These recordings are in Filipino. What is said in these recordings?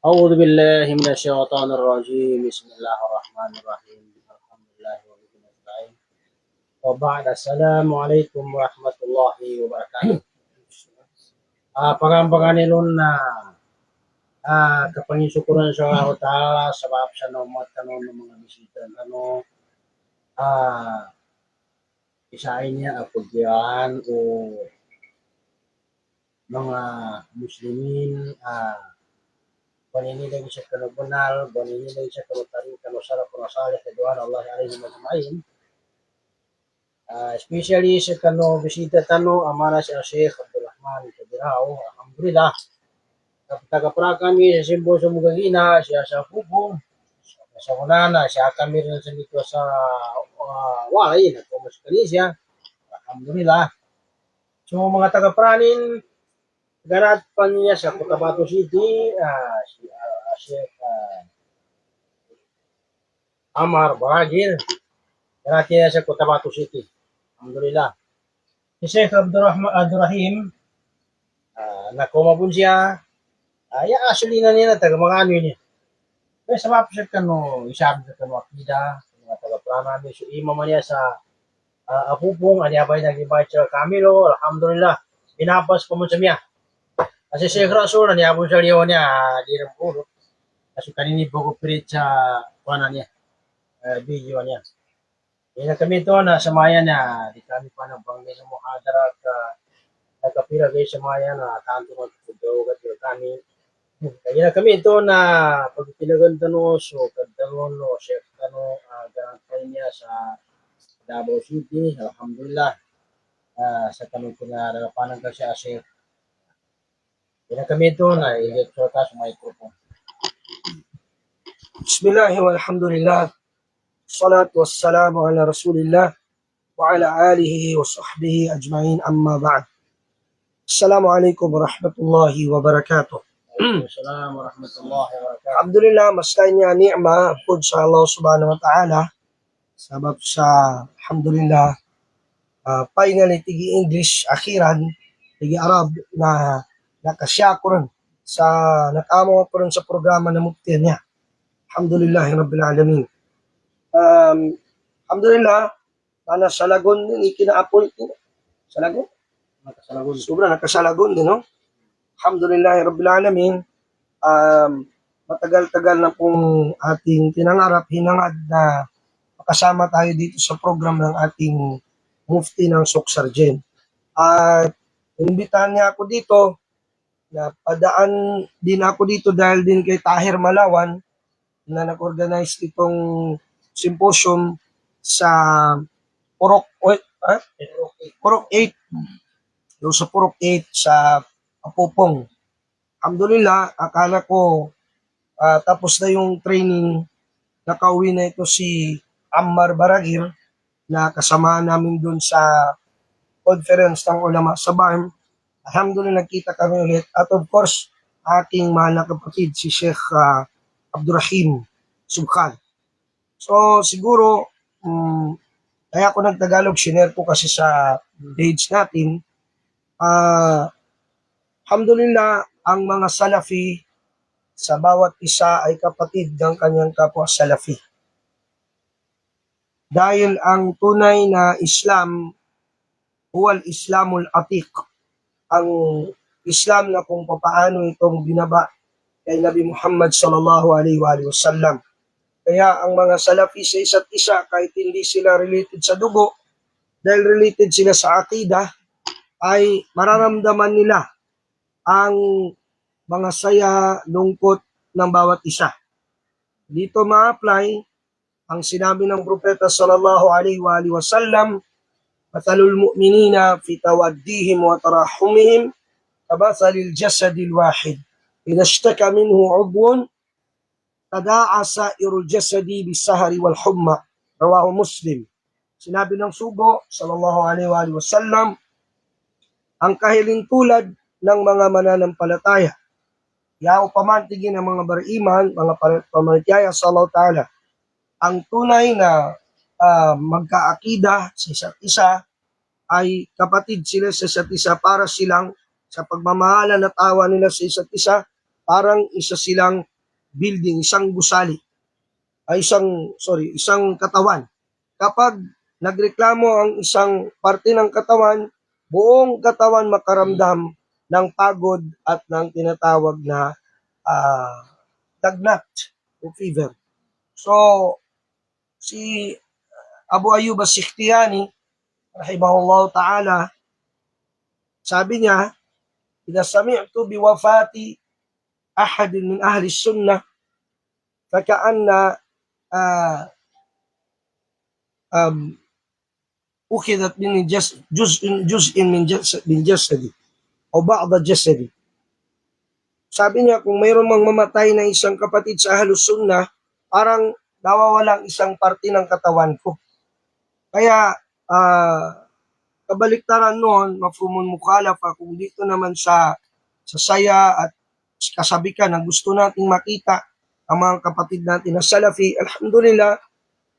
أعوذ بالله من الشيطان الرجيم بسم الله الرحمن الرحيم الحمد لله وبه نستعين وبعد السلام عليكم ورحمة الله wabarakatuh. Pagambaganilon na kapangyasukuran sa Allah Ta'ala sabab sa nomot tanong ng mga bisita isain niya apugyan o mga Muslimin paninilay sa kanubunal, paninilay sa kanutari, kanusara, kanusali, kaduhan Allah alaihi majma'in. Especially sa kano bisita amara si Sheikh Abdul Rahman Kabirao, alhamdulillah. Taga-pra kami sa Simbo sa Mugagina, siya sa Pupo, sa Unana, siya kami rin sa dito sa Walay, nagpumas kani siya, alhamdulillah. So mga taga-pranin, garat pa niya sa Cotabato City, si Sheikh Amar Baragil, garat niya sa Cotabato City, alhamdulillah. Si Sheikh Abdurrahim, nakumabun siya, actually na niya taga mga ano niya. Kaya sa mapasip ka no, isabi ka no akida, mga taga-prana niya, so ima man niya sa Apupong, anyabay nag-invite sa Camilo, alhamdulillah, binapas pa mo sa miya. Kasi Sheikh Rasul, anyabon sa liyo niya, di rin puro. Kasi kanini po ko pirit sa kuwanan niya, video niya. Kaya kami ito na sa maya na, di kami pa nang bangay sa muhadara at nagkapira kayo sa maya na tanto magpugaw at kami. Kaya kami ito na pagpinagan tanong, so kadalon no, Sheikh tanong, garantay niya sa Davao City, alhamdulillah, sa tanong pinaragapanan ka siya, Sheikh. Kaya kami ito na i-lecture ka sa microphone. Bismillah walhamdulillah. Salatu wassalamu ala rasulillah wa ala alihi wa sahbihi ajma'in amma ba'd. Assalamualaikum warahmatullahi wabarakatuh. Assalamualaikum warahmatullahi wabarakatuh. Alhamdulillah, maskay niya ni'ma pud sa Allah subhanahu wa ta'ala. Sabab sa alhamdulillah paingali tigi English akhiran tigi Arab na nakasya ko rin sa nakamo ko rin sa programa na mukti niya. Alhamdulillah rabbil alamin. Alhamdulillah ana salagon ni kinaapol salagon sobra nakasalagon din no. Alhamdulillah rabbil alamin. Matagal-tagal na pong ating tinangarap hinangad na makasama tayo dito sa program ng ating mufti ng Suksargen. At inimbitahan niya ako dito, na padaan din ako dito dahil din kay Tahir Malawan na nag-organize itong symposium sa Purok 8. Doon sa Purok 8 sa Apupong. Alhamdulillah, akala ko tapos na yung training, nakauwi na ito si Ammar Baragil na kasama namin doon sa conference ng ulama sa BARM. Alhamdulillah, nagkita kami ulit. At of course, aking mahal na kapatid, si Sheikh Abdurrahim Subhan. So, siguro, kaya ako nagtagalog, sinare ko kasi sa page natin. Alhamdulillah, ang mga Salafi, sa bawat isa ay kapatid ng kanyang kapwa Salafi. Dahil ang tunay na Islam, huwal Islamul Atiq, ang Islam na kung paano itong binaba kay Nabi Muhammad sallallahu alaihi wa sallam. Kaya ang mga Salafi sa isa't isa, kahit hindi sila related sa dugo, dahil related sila sa akida, ay mararamdaman nila ang mga saya, lungkot ng bawat isa. Dito ma-apply ang sinabi ng propeta sallallahu alaihi wa sallam, matalul mu'minina fi tawaddihim wa tarahumihim kamathalil jasadil wahid idha ishtaka minhu 'udwun tada'a sa'irul jasadi bisahari wal humma, rawahu Muslim. Sinabi ng sugo sallallahu alaihi wa sallam, ang kahiling tulad ng mga mananampalataya, yaw pamantigin ng mga bariman, mga pamanitiyaya sa Allah Ta'ala, ang tunay na magkaakida sa isa't isa ay kapatid sila sa isa't isa para silang sa pagmamahalan at awa nila sa isa't isa, parang isa silang building, isang gusali, ay isang katawan. Kapag nagreklamo ang isang parte ng katawan, buong katawan makaramdam ng pagod at ng tinatawag na lagnat o fever. So, si Abu Ayyub as-Sikhtiyani, rahimahullah ta'ala, sabi niya, "Idha sami'tu biwafati ahadin min ahli sunnah, faka'anna ukhidat min juz'in min jasadi o ba'da jasadi." Sabi niya, kung mayroon mang mamatay na isang kapatid sa Ahlus Sunnah, parang nawawalang isang parte ng katawan ko. Kaya, kabaliktaran noon, mafhumul mukhalafa, kung dito naman sa saya at kasabikan na gusto nating makita ang mga kapatid natin na Salafi, alhamdulillah,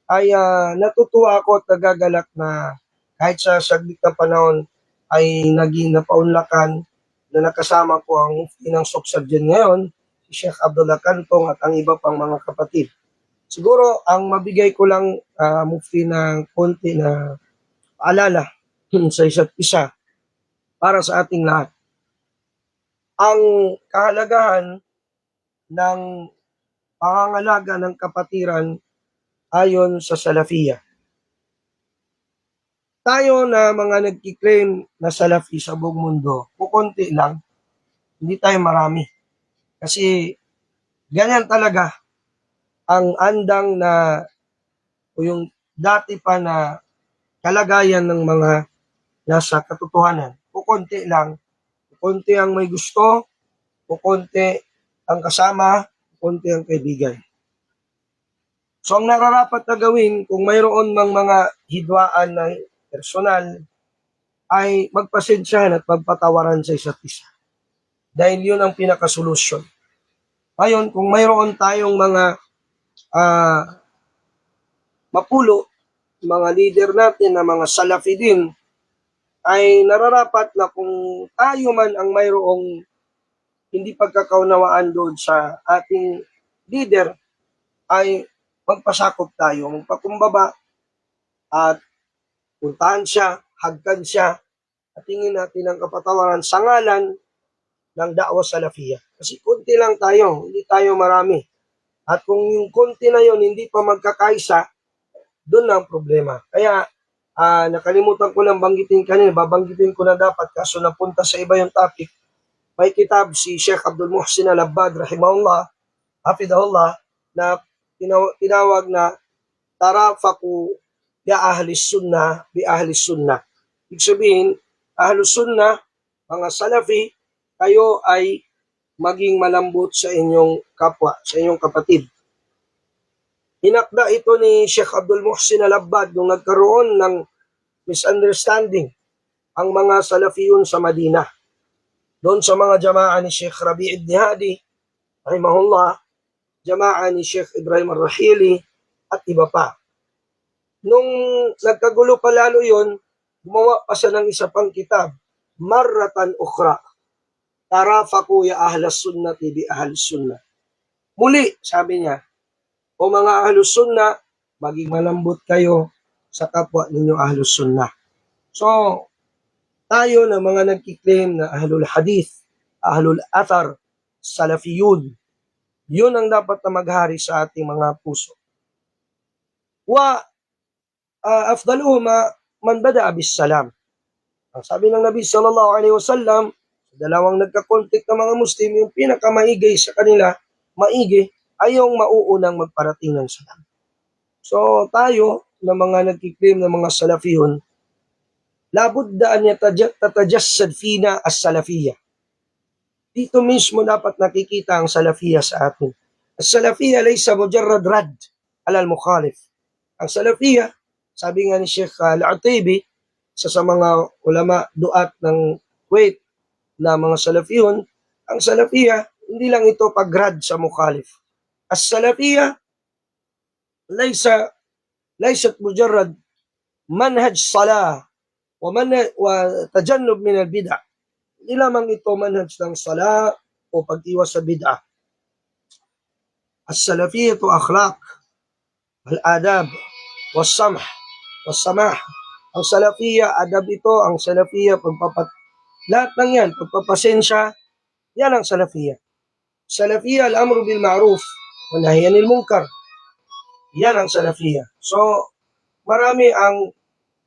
ay natutuwa ako at nagagalak na kahit sa saglit na panahon ay naging napaunlakan na nakasama ko ang mufti ng Soksabjan ngayon, si Sheikh Abdullah Kantong at ang iba pang mga kapatid. Siguro, ang mabigay ko lang mufti ng konti na paalala sa isa't isa para sa ating lahat. Ang kahalagahan ng pangangalaga ng kapatiran ayon sa Salafiyah. Tayo na mga nagkiklaim na Salafi sa buong mundo, kukunti lang, hindi tayo marami. Kasi ganyan talaga ang andang na o yung dati pa na kalagayan ng mga nasa katotohanan. Kukunti lang. Kukunti ang may gusto, kukunti ang kasama, kukunti ang kaibigan. So ang nararapat na gawin kung mayroon mang mga hidwaan na personal ay magpasensyahan at magpatawaran sa isa't isa. Dahil yun ang pinakasolusyon. Ngayon, kung mayroon tayong mga mapulo, mga leader natin na mga Salafi din, ay nararapat na kung tayo man ang mayroong hindi pagkakaunawaan doon sa ating leader, ay magpasakop tayo, magpakumbaba at puntahan siya, hagkan siya, at tingin natin ang kapatawaran sa ngalan ng da'wa Salafiyah. Kasi konti lang tayo, hindi tayo marami. At kung yung konti na yon hindi pa magkakaisa, doon na ang problema. Kaya nakalimutan ko lang banggitin kanina, babanggitin ko na dapat kaso napunta sa iba yung topic. May kitab si Sheikh Abdul Muhsin Al-Abbad, rahimahullah, hafidahullah, na tinawag na Tarafaku ya ahli sunnah bi ahli sunnah. Ibig sabihin, ahli sunnah, mga Salafi, kayo ay maging malambot sa inyong kapwa, sa inyong kapatid. Hinakda ito ni Sheikh Abdul Muhsin Al-Abbad nung nagkaroon ng misunderstanding ang mga Salafiyun sa Madinah. Doon sa mga jamaa ni Sheikh Rabi' ibn Hadi, rahimahullah, jamaa ni Sheikh Ibrahim Ar-Rahili, at iba pa. Nung nagkagulo pa lalo yun, gumawa pa siya ng isa pang kitab, Marratan Ukhra, Tarafaku ya ahlas sunnati bi ahlis sunnah. Muli, sabi niya, o mga ahlus sunnah, maging malambot kayo sa kapwa ninyo ahlus sunnah. So, tayo na mga nagkiklaim na ahlul hadith, ahlul athar, salafiyun, yun ang dapat na maghari sa ating mga puso. Wa afdaluhuma man bada'a bis salam. Ang sabi ng Nabi sallallahu alaihi wasallam, sa dalawang nagka-conflict ng mga Muslim, yung pinakamaigay sa kanila, maigi, ay yung mauunang magparating ng salam. So tayo, na mga nagkiklaim ng mga salafiyun, labudda an tatajassad fina as-salafiyah. Dito mismo dapat nakikita ang salafiyah sa atin. As-salafiyah laysa mujarrad rad ala al-mukhalif. Ang salafiyah, sabi nga ni Sheikh Al-Utaybi, sa mga ulama duat ng Kuwait na mga salafiyun, ang salafiyah, hindi lang ito pag-rad sa mukhalif. As-salafiyah, laysat mujarrad manhaj salah wa tajannub min al-bid'ah. Hindi lamang ito manhaj ng sala o pag-iwas sa bid'ah. As-salafiyyatu akhlaq, al-adab, was-samh, was-samah. Ang salafiyya, adab ito. Ang salafiyya, lahat ng yan, pagpapasensya, yan ang salafiyya. Salafiyya, al-amru bil ma'ruf, wa nahyi anil munkar. Yan ang salafiyya. So, marami ang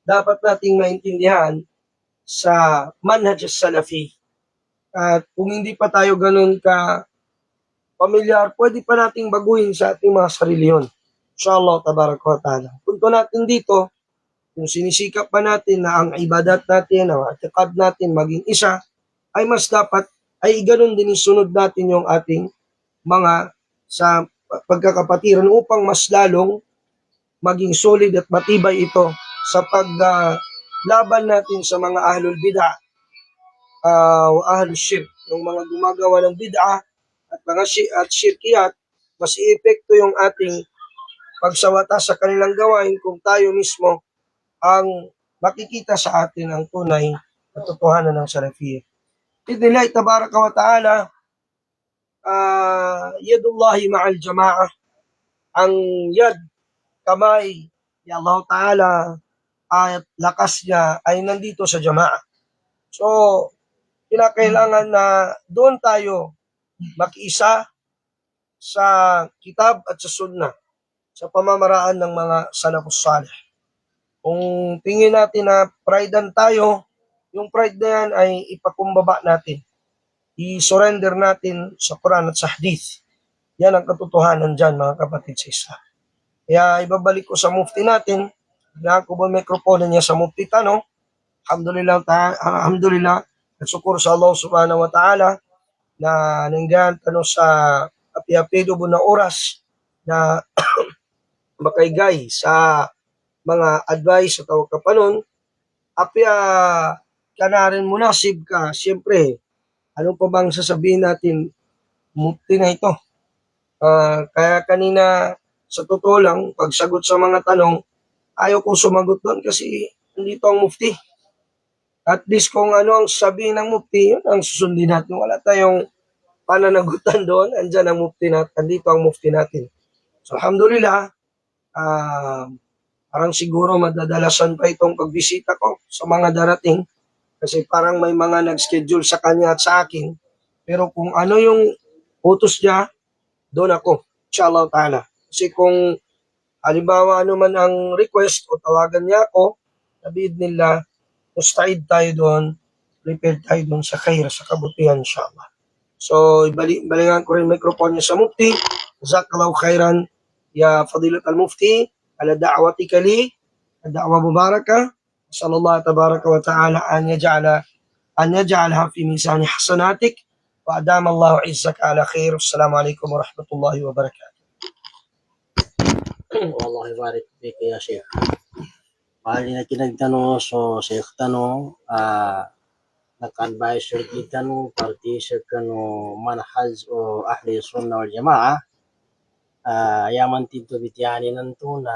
dapat nating maintindihan sa manhaj salafi. At kung hindi pa tayo ganun ka pamilyar, pwede pa nating baguhin sa ating mga sarili yun. Inshallah, tabaraka wa ta'ala. Punto natin dito, yung sinisikap pa natin na ang ibadat natin, ang atikad natin maging isa, ay mas dapat, ay ganun din isunod natin yung ating mga sa pagkakapatiran upang mas lalong maging solid at matibay ito sa paglaban natin sa mga ahlul bid'ah o ahlul shirk, yung mga gumagawa ng bid'ah at mga syirkiyat, mas iepekto yung ating pagsawata sa kanilang gawain kung tayo mismo ang makikita sa atin ang tunay na totohanan ng salafiyya. Idnillahi tabaraka wa ta'ala, yadullahi ma'al jama'ah, ang yad, kamay ni Allah Ta'ala at lakas niya ay nandito sa jama'ah. So, kinakailangan na doon tayo makiisa sa kitab at sa sunnah sa pamamaraan ng mga salafus salih. Kung tingin natin na pridean tayo, yung pride na yan ay ipakumbaba natin. I-surrender natin sa Quran at sa Hadith. Yan ang katotohanan dyan, mga kapatid sa Islam. Kaya ibabalik ko sa mufti natin. Kailangan ko ba mikropono niya sa mufti tanong? Alhamdulillah. At sukur sa Allah subhanahu wa ta'ala na nanggahan tanong sa api-apido na oras na makaigay sa mga advice sa tawag kapanon. Apya ka na rin munasib ka. Siyempre, ano pa bang sasabihin natin? Mufti na ito. Kaya kanina, sa totoo lang, pagsagot sa mga tanong, ayaw kong sumagot doon kasi nandito ang mufti. At least kung ano ang sabihin ng mufti, yun ang susundin natin. Wala tayong pananagutan doon. Andyan ang mufti natin. Nandito ang mufti natin. So, alhamdulillah, parang siguro madadalasan pa itong pagbisita ko sa mga darating kasi parang may mga nag-schedule sa kanya at sa akin. Pero kung ano yung utos niya, doon ako, inshallah ta'ala. Kasi kung halimbawa ano man ang request o tawagan niya ako, nabid nila, musta'id tayo doon, prepared tayo doon sa khair, sa kabutihan, inshallah. So, balingan ko rin microphone niya sa mufti. Jazakallahu khairan, ya fadilat al-mufti, ala da'watika li, da'wa mubarakah. Sallallahu tabaraka wa ta'ala an yaj'alha fi misani hasanatik wa adama Allahu izzak ala khair. Assalamualaikum warahmatullahi wabarakatuh. Wallahi barik fik ya Sheikh. Bali na kinagtanong so Sheikh tanong naka-advisor kita no parti sa kano manhaj o ahli sunnah wal jamaah yaman tinto bitiyani nanto na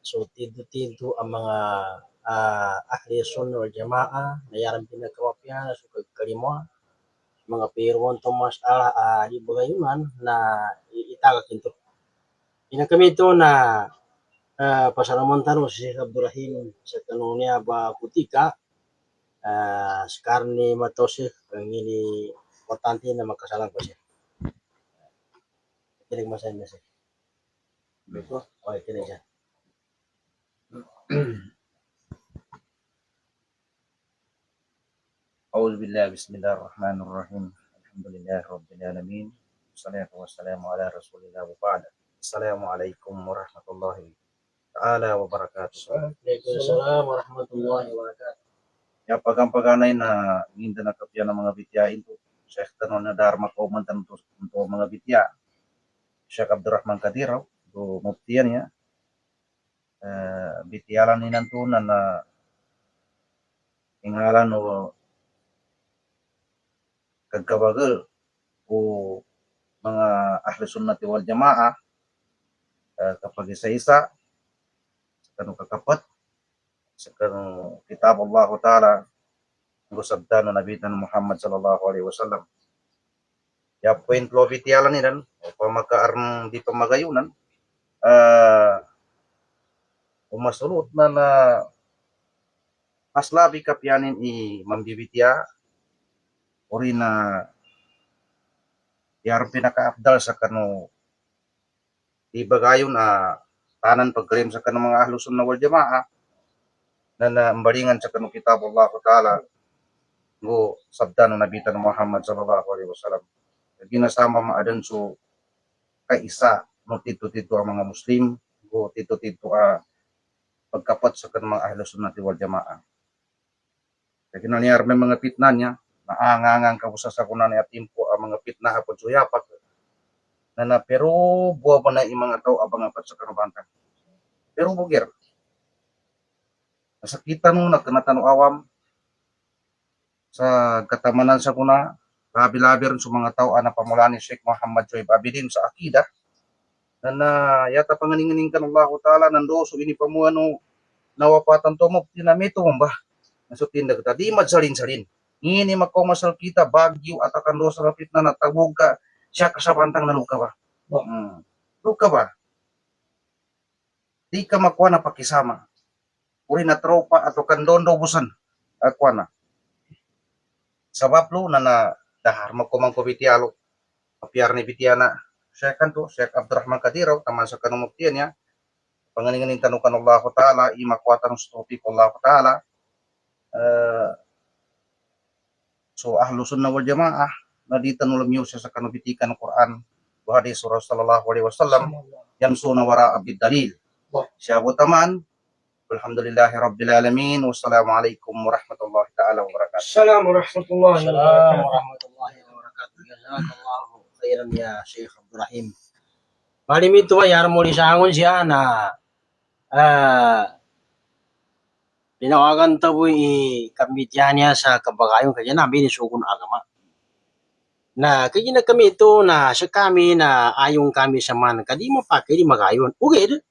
so tinto ang mga ahli sunnah wal jamaah na yaran pinagkamapyan so kagkalimo mga pirwon Tomas di bagayunan na itagak tinto. Kami ito na pasalaman tanong si Sheikh Abdurrahim sa tanong niya ba kutika sekarang ni matosik ang ini importante na magkasalang ko siya. Kinig masahin na siya. Biko? Okay, kinig siya. أعوذ بالله بسم الله الرحمن الرحيم الحمد لله رب العالمين والصلاة والسلام على رسول الله وبعد السلام عليكم ورحمة الله تعالى وبركاته. Waalaikumsalam warahmatullahi wabarakatuh. Ya pagang-paganay na hinda na kapya ng mga bityain to. Syekh tanon na dharma ko man tanong to mga bitya. Syekh Abdurrahman Kadiraw to muftiyan niya. Bityalan ni nantunan na ingalan o kagkabagal o mga ahli sunnati wal jamaah kapag isa-isa sa kanong kakapat sa kanong kitab Allah Ta'ala sabda no Nabi Muhammad sallallahu alaihi wasallam. Ya point lo vitialan ni dan pamakaarm di pamagayunan umasulot na aslabi kapianin i mambibitya ori na yarang pinakaabdal sa kano di bagayon tanan pagkalim sa kano mga ahlusun na wal jamaah na ambalingan sa kano kitab Allah Ta'ala go sabda no Nabi Muhammad sallallahu alaihi wasallam. Ginasama maadan so kaisa no tito-tito ang mga Muslim go tito-tito pagkapat sa kanang mga ahlu sunnati wal jamaah. Kaya kinanyar may mga pitna niya, naangangang kabusa sa kunan at timpo ang mga pitna hapon suyapat. Pero buwa pa na yung mga tao abang apat sa kanubantan. Pero bugir, nasakitan mo nagkanatano awam sa katamanan sa kuna, labi-labi rin sa mga tao na pamula ni Sheikh Muhammad Shoaib Abidin sa akida, na yata panganinganing kan Allah Ta'ala nando so ini pamuano nawapatan to mo tinamito ba naso tindag ta di madsalin-salin ngini makomasal kita bagyo at akando sa rapit na natagog ka siya kasabantang naluka ba luka ba di ka makuha na pakisama uri na tropa ato kandondo busan akwa na sabab lo na dahar magkumang kubitialo papiar ni bitiana Syekh kanto, Syekh Abdurrahman Kadiraw, taman sa kanumuktian niya, pangalinganing tanukan Allah Ta'ala, imakwatan ng stupik Allah Ta'ala. So, ahlu sunnah wal jamaah, naditan ulam siya sa kanubitikan ng Quran, bahadi surah sallallahu alaihi wasallam, yan suna wara abid dalil. Siya butaman, alhamdulillahi rabbil alamin, wassalamualaikum warahmatullahi ta'ala wabarakatuh. Assalamu warahmatullahi Assalamualaikum wabarakatuh. warahmatullahi wabarakatuh. Jazakallahu khairan ya Sheikh Abdurrahim. Malimit to yar mo sa angon siya na tinawagan to kamityan niya sa kabagayon kaya namin sugun agama. Na kaya na kami ito na sa kami na ayong kami sa man kadi mapakili magayon. Ugid.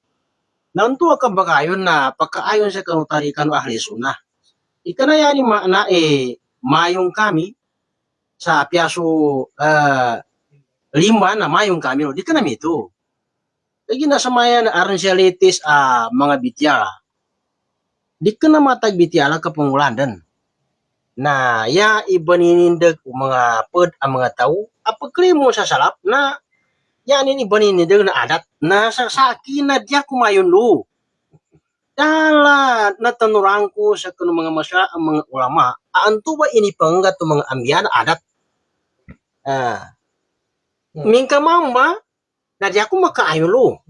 Nanto ka bagayon na pagkaayon sa kanutari kanu ahli sunnah. Ikanayani na mayong kami sa piaso lima na mayong kami di ka namin ito. Lagi nasa maya na aransyalitis mga bitya. Di ka na matag bityala kapungulandan. Na ya ibaninindag mga ped ang mga tao apagkli mo sa salap na yan ibaninindag na adat na sa sakin na diya kumayon lo. Dala natanurang ko sa kanong mga masya ang mga ulama aanto ba inipanggat ang mga ambyan adat. Mingka mamba na diya ko makaayon lo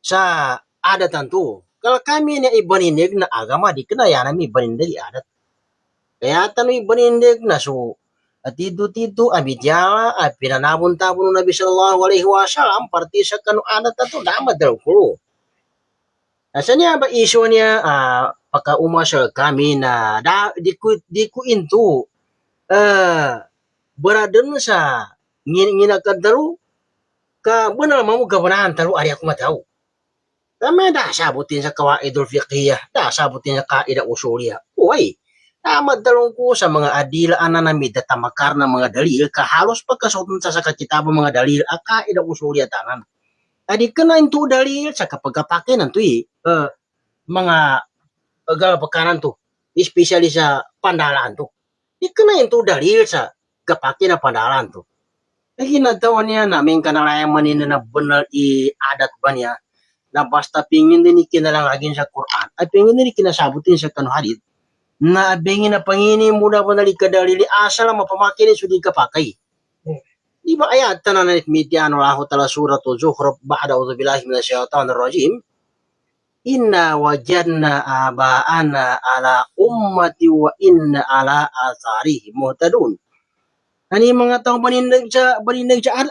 sa adatan to. Kalau kami na ibaninig na agama di kena yan namin ibaninig adat. Kaya tanong ibaninig na so at tido-tido abidya at pinanabon-tabon ng Nabi sallallahu alaihi wasallam parti sa kanu adat na to damad daw ko. Nasa niya ba iso niya pagkauma sa kami na di ko into beradan sa nginakadalo ka benar mau gabanahan talo ari ako mataw. Kami dah sabutin sa kawaidul fiqhiyah, dah sabutin sa kaidah usuliyah. Uy, tamad dalong ko sa mga adilaan na namida tamakar na mga dalil kahalos pagkasutan sa kitabang mga dalil kaidah usuliyah tanan. Adi kena itu dalil sa kapagkapake nanto mga pekanan to, especially sa pandalaan to. Di kena itu dalil sa kapake na pandalaan to. Hinatawa niya namin kanalayan manina na benar adat ba niya na basta pingin din ikinalangagin sa Quran at pingin din ikinasabutin sa kanuhadit na bingin na pangini muna ba nalikadalili asal mapamakin sudi kapakay. Di ba ayat tanan na mityan Allah Ta'ala surat Zukhruf ba'da a'udzubillahi minasyaitonir rajim inna wajadna aba'ana ala ummati wa inna ala atharihim muhtadun. Ani mga taong baninag sa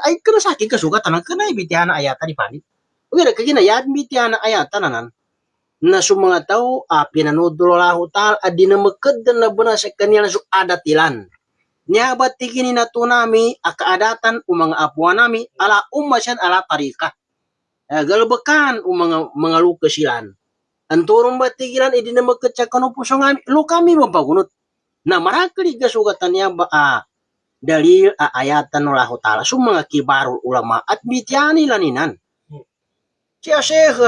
ay kana sa akin kasugatan kana ibitian ayat di panit. Ugi kagina yad ibitian ayat tanan na sa mga tao pinanudlo Allah Ta'ala adi na makad na bana sa kanila su adatilan. Niya ba't tiginin na to nami akaadatan o mga apuan nami ala umasyan ala tarika. Galabakan o mga lukasilan. Ang turong ba't tigilan, hindi na magkatsakan o puso nga, lo kami mapagunot. Na marakali gasugatan niya ba dalil ayatan ng Allah Ta'ala so mga kibarul ulama at bityani laninan. Siya Sheikh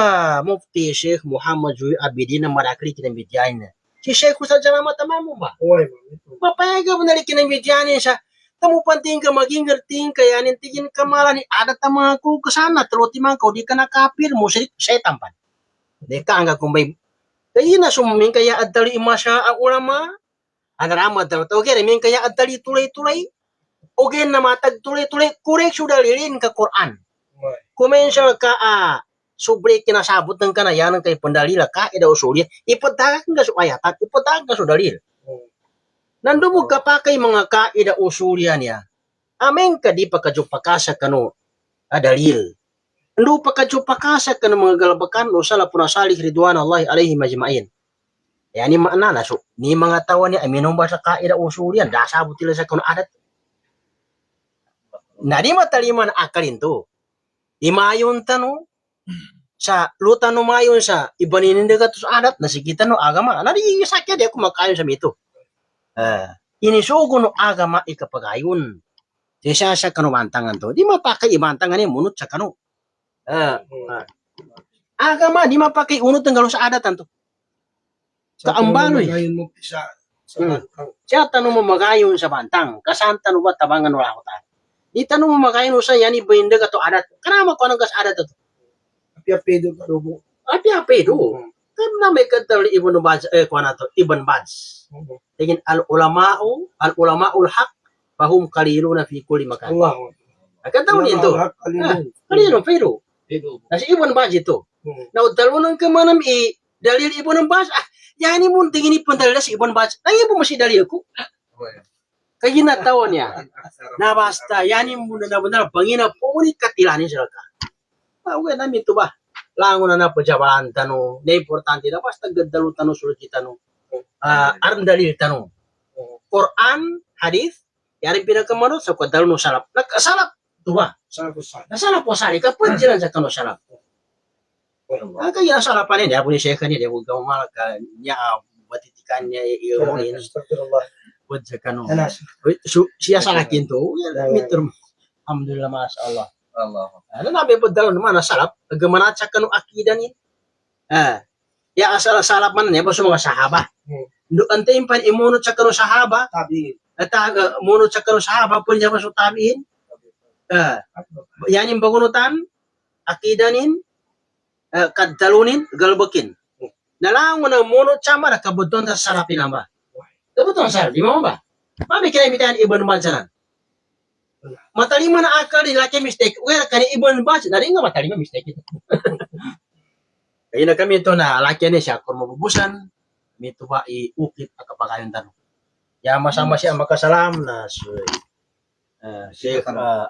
Mufti Sheikh Muhammad Zui Abidin na marakali kinambityanin na. Si Sheikh Ustaz Jamamat mo ba? Uy, ito. Papayaga mo nalik kinambityanin siya. Tamu panting ka maging gerting kaya nintigin ka malan ni adat ang mga kul kasana teloti man kau di ka nakapir mo saya tampan. Deka angga kumbay kaya na sumaming kaya adali imasya ang ulama. Anarama daw to kaya min kaya adali tulay-tulay. Ogen na matag tulay-tulay korek sudah lilin ka Quran. Uy. Kumensya ka sobre kinasabot ng kanayanan kay pandalila ka ida usulya ipadagan ka sa ayatan ipadagan ka sa dalil. Nandubog ka pa kay mga kaida usulya niya. Amen ka di pa kadjupakasa kano dalil. Ndu pa kadjupakasa kano mga galabakan o sala punasalik ridwanallahi alaihi majma'in. Yani makna so ni mga tawa niya aminom ba sa kaida usulyan dasabot tila sa kano adat. Nadi mataliman akalin to. Imayon tano sa lutan no mayon sa ibanindagat sa adat na sikita no agama. Nadi sakya di ako makayon sa mito. Inisugo no agama ikapagayon. Siya sa kanubantangan to. Di mapakai ibantangan niya munot sa kanu. Agama di mapakai unot ng galo sa adatan to. Kaambaloy. Ngayon mo sa bantang. Siya tanong mo magayon sa bantang. Kasan tanong ba tabangan wala ko tayo. Di tanong mo magayon sa yan ibaindag ato adat. Kanama ko anong gas adat to. Apiapedo ka rubo. Api-api do. Kan na may kadal ibon badge kuana to ibon badge. Tingin al-ulama'ul haq fahum qaliluna fi kulli makan. Allah. Akan tahu din to. Kalino pero. Nasi ibon badge ito. Na udalo ng kamanam dalil ibon ng badge. Yani mo tingin ni pandalil sa ibon badge. Nangyay po masih dalil ko. Kaya natawa niya. Na basta yani mo na nabandal pangina puni katilanin sila ka. Okay namin to ba? Lango na pajabaan tanong. Na importante na basta gadalo tanong sulit tanong. Aram dalil tanong. Quran, hadith, yari pinakamanot sa kadalo no salap. Nagkasalap. Ito ba? Nasalap po sali. Kapag dyan sa kano salap. Kaya nasalapan niya. Dia punya syekh niya. Dia buka umalak. Niya batitikan niya. Iurin. Pwede sa kano. Siya salakin to. Alhamdulillah, Masya Allah. Ano nabi po dalo naman nasalap. Nagamanat sa kano akidan niya. Ya asal-salap man niya. Baso mga sahaba. Antayin pa imunot sa kano sahaba. Tabi. At munot sa kano sahaba. Pwede niya baso tabiin. Yan yung bagunutan. Akidanin. Kaddalunin. Galbakin. Nalang mo na munot sa mga kabuton sa sarapin lang ba? Kabuton sa sarap. Di mo ba? Mami kinamitan ibon bansanan. Matalima na akal di laki mistake. Well, kani ibon bans. Nari nga matalima mistake ito. Kaya na kami ito na laki niya siya. Kung mabubusan. Mito ba iukit ang kapakayon tanong. Ya masama siya makasalam na Sheikh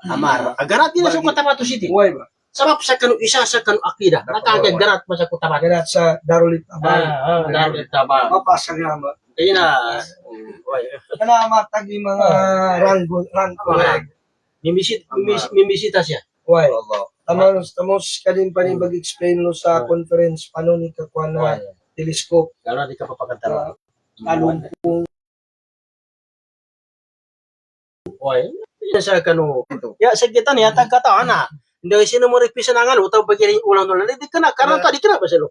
Amar. Agarat din sa Cotabato City. Uy ba? Sabab sa kanu isa sa kanu akida. Nakagagarat pa sa Cotabato. Ganat sa Darulit Abang. Dapat taba. Mapasa nga ba? Kaya na Kana matagi mga ranggo. mimisita siya. Uy. Tamos ka din pa rin mag-explain lo sa conference paano ni kakuha na telescope. Kalau di kapapagantara. Talong Oy, sa kanu. Ya sa kita niya tagkataon na. Hindi sino mo repisan ang utaw bagay ulang ulang. Di ka na karon ta di ka na ba sila.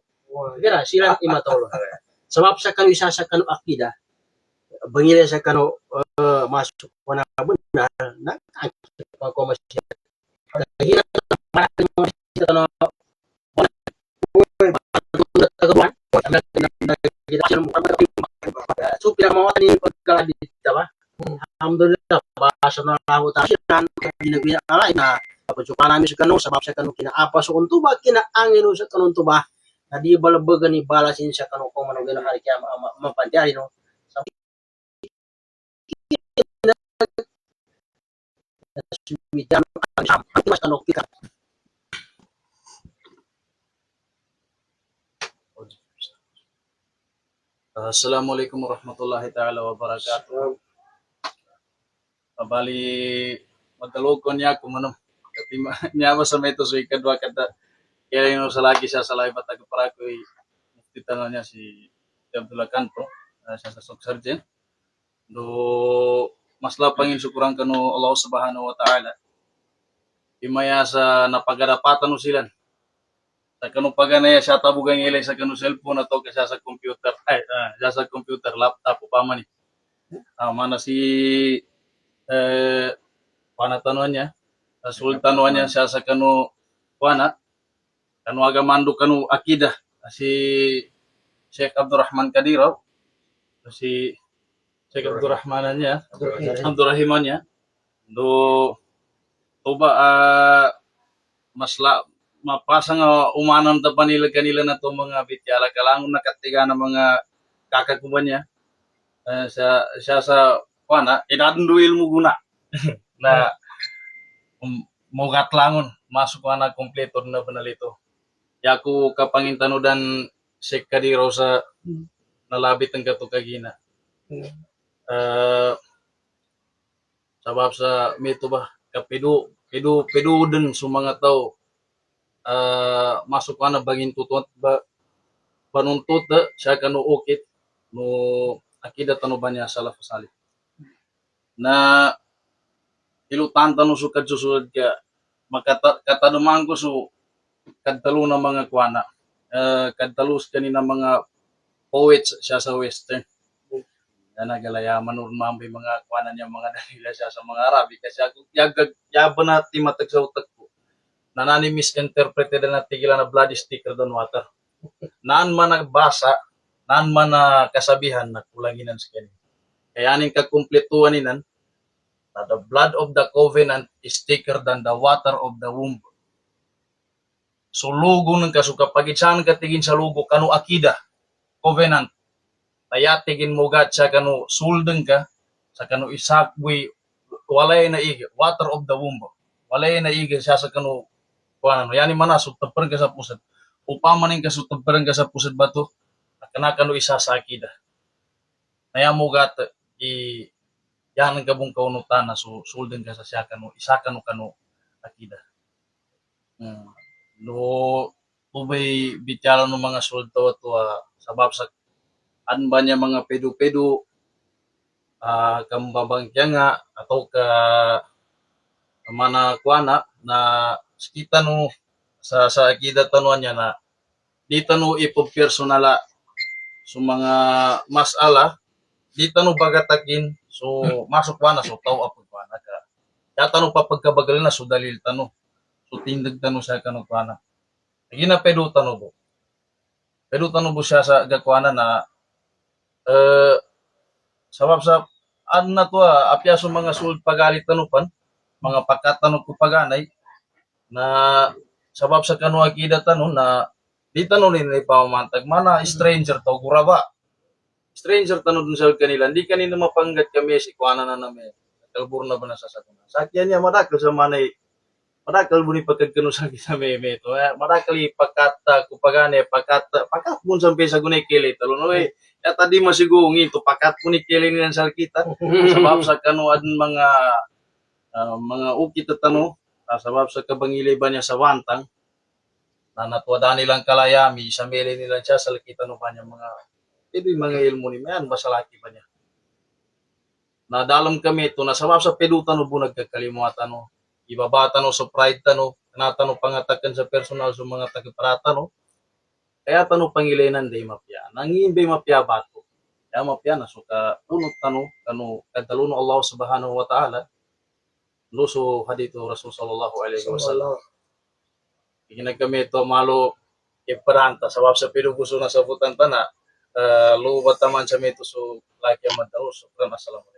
Kaya sila imatolo. Sebab sa kanu isa sa kanu akida. Bangila sa kanu masuk na benar na ko masih. Kaya na so pinamawa ni pagkalabi ba? Alhamdulillah bahasa na ako tayo ginagina na pagsuka namin sa kanong sabab sa kanong kinaapa sa kuntuba kinaangin sa kanong tuba na di balabagan ni balasin sa kanong kung manong gano'n hari kaya mapantyari no Assalamualaikum warahmatullahi taala wabarakatuh. Bali magtalog ko niya kung ano. Kasi niya mo sa meto sa ikadwa kada kaya yung sa lagi siya sa live at para ko mufti tanong niya si Abdullah Canto siya sa Sok Sergeant. Do mas lapangin syukuran kanu Allah Subhanahu wa taala. Imaya sa napagadapatan no sila. Sa kanu paganaya siya tabugan ilay sa kanu cellphone ato kasi sa computer. Siya sa computer, laptop upama ni. Mana si panatanuan niya, sultanuan niya siya sa kanu kanu agamandu kanu akidah si Sheikh Abdurrahman Kadiraw, si Sheikh Abdurrahman niya, Abdurrahiman niya, do tuba mapasa nga umanan ta panila kanila na to mga bityala kalangon nakatiga na mga kakakuban niya siya sa idadunduil mo guna na mugat langon masuk na kompleto na panalito. Yaku kapangintanodan Sheikh Kadiraw sa nalabit ang katukagina. Sabab sa mito ba kapidu din sa mga tao masuk na bagin tutut ba panuntut siya kanu ukit no akida tanu banya salaf salih na ilutan tanu sukad susulad ka makatadumaan ko so kadtalo na mga kuana kadtalos kanina mga poets siya sa western na nagalayaman or mamay mga kuanan niya mga dalila siya sa mga Arabi kasi yaban na timatag sa utak ko na nani misinterpreted na tigilan na bloody sticker than water naan man nagbasa naan man na kasabihan na kulanginan sa kanina kaya aning kakumpletuan ninan na the blood of the covenant is thicker than the water of the womb. So lugo ng kasuka pagitsan katigin sa lugo kanu akida covenant tayatigin mo gat sa kanu sulden ka sa kanu isakwi walay na ig water of the womb walay na ig siya sa kanu kuano yani manasok tapern ka sa pusat upama ning kasutapern ka sa pusat bato kana kanu isa sa akida naya mo gat yan ang kabong kaunutan na so sulden ka sa siya kanu isa kanu akida. No ubay bityala ng mga sulto at sabab sa anba niya mga pedu-pedu kambabangkya nga atau ka mana kuana na kita no sa akida tanuan niya na di tanu ipopersonala so mga masala di tanu bagatakin so masuk kuana so tao apod kuana ka tanu papagkabagal na so dalil tanu so tindag tanu sa kanu kuana gina pedu tanu bo siya sa gakuana na sabab sa na to apya so mga sul pagalit tanupan mga pagkatano ko paganay na sabab sa kanu akida tanu na di tanu ni pamamantag mana stranger to guraba stranger tanu dun sa kanila di kanina mapanggat kami si kuana na namin kalbur na ba na sa sakuna sakyan niya madakal sa manay madakal buni pagkagkano sa kita meme to madakal ipakata ko pagane pakat mun sampai sa gunay kili talo no ya tadi masigungi to pakat mo ni kili nilan sa kita sabab sa kanuad mga ukit tanu sabab sa kabangilay ba niya sa wantang na natwada nilang kalayami sa mili nilang siya sa kita no ba niya mga ilmu ni mayan basalaki ba niya na dalam kami to na sabab sa pedutan no bunag kakalimuatan no ibabata no sa pride tano natano pangatakan sa personal sa mga taga-parata no kaya tano pangilenan day mapya nangin bay mapya bato kaya mapya na so ka unot tano kanu kadalo no Allah Subhanahu wa taala luso hadito Rasul sallallahu alaihi wasallam ginagami to malo iparanta sabab sa pinuguso na sabutan tana lubat taman sa mito so laki madalo so assalamualaikum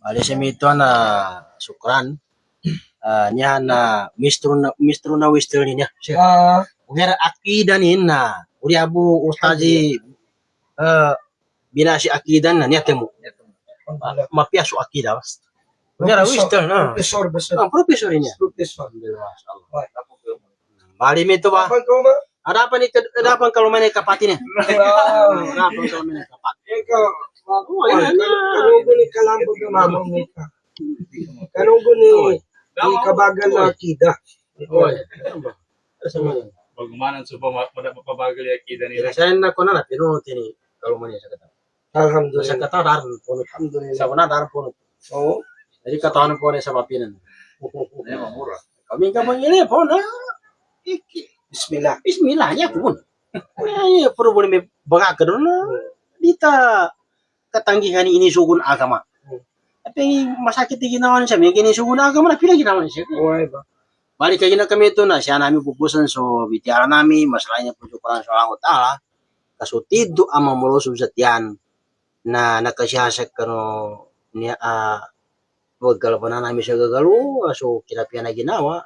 Bali sa mito na sukran niya na mistro na western niya. Ugera akida na uri abu ustazi binasi akidan na niya temu. Mapiasu akida bas. Ugera western na. Profesor basta. Profesor niya. Profesor. Bali mito ba? Harapan kalau mana kapati niya. Harapan kalau mana kapati. Ikaw, kanunggo ni kalambog ng mamang mita. Kanunggo ni kabagal na akida. Pagmanan sa mapabagal yung akida nila. Saya na ko na pero tini kalau mana sa kata. Sa Alhamdulillah. kata daran punot. Sa Alhamdulillah. una daran punot. Oo. Jadi katawan po sa papinan. Ay, mamura. Kami ka ini po na. Bismillah. Bismillah niya pun. Ay, puro boleh may baga ka doon na. Dita katanggihan ini sugun agama. Tapi masakit di ginawa siya. May kinisugun agama na pila ginawa siya. Buhay ba? Balik kayo na kami ito na siya namin pupusan so bitiara namin masalahnya po syukuran sa Allah Ta'ala kasutido ang mamulusog sa tiyan na nakasyasak kano niya wag kalabanan namin siya gagalo so kinapian na ginawa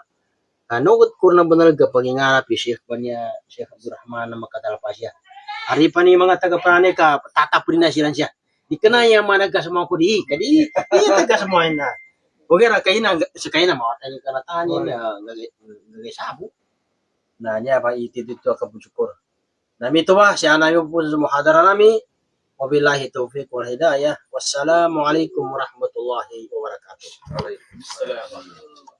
nugot ko na banal kapag inganap Sheikh pa niya Sheikh Abdurrahman na makatalpa siya hari pa ni mga taga-prane ka tataprin na siya di ka na yung mga nagkasamang ko di kadi iya taga-samahin na okay na kayo na mawatan yung kanatanin na gagay sabo na niya pa itidito ka pusyukor nami ito ba siya na yung po sa muhadara nami wabillahi taufiq wal hidayah wassalamu alaikum warahmatullahi wabarakatuh Waalaikumsalam.